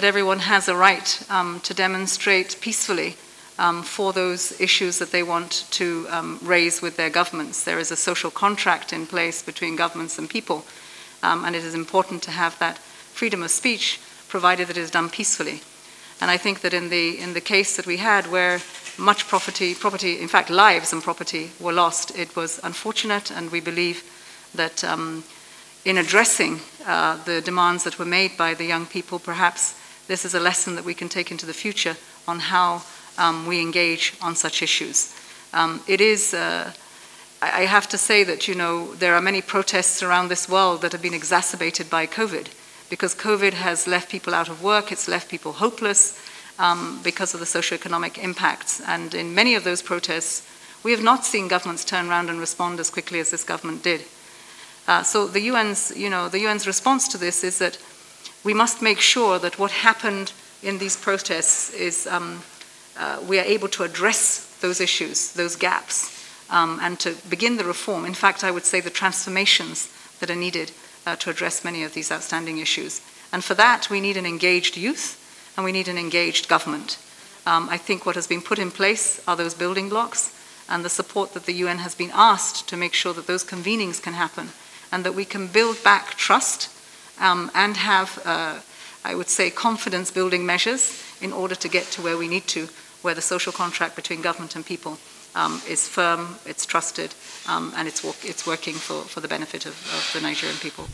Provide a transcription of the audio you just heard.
that everyone has a right to demonstrate peacefully for those issues that they want to raise with their governments. There is a social contract in place between governments and people, and it is important to have that freedom of speech, provided that it is done peacefully. And I think that in the case that we had, where much property, in fact lives and property were lost, it was unfortunate, and we believe that in addressing the demands that were made by the young people, perhaps this is a lesson that we can take into the future on how we engage on such issues. I have to say that, you know, there are many protests around this world that have been exacerbated by COVID, because COVID has left people out of work, it's left people hopeless because of the socioeconomic impacts. And in many of those protests, we have not seen governments turn around and respond as quickly as this government did. So the UN's response to this is that we must make sure that what happened in these protests is we are able to address those issues, those gaps, and to begin the reform. In fact, I would say the transformations that are needed to address many of these outstanding issues. And for that, we need an engaged youth, and we need an engaged government. I think what has been put in place are those building blocks, and the support that the UN has been asked to make sure that those convenings can happen, and that we can build back trust and have, I would say, confidence-building measures in order to get to where we need to, where the social contract between government and people is firm, it's trusted, and it's working for the benefit of the Nigerian people.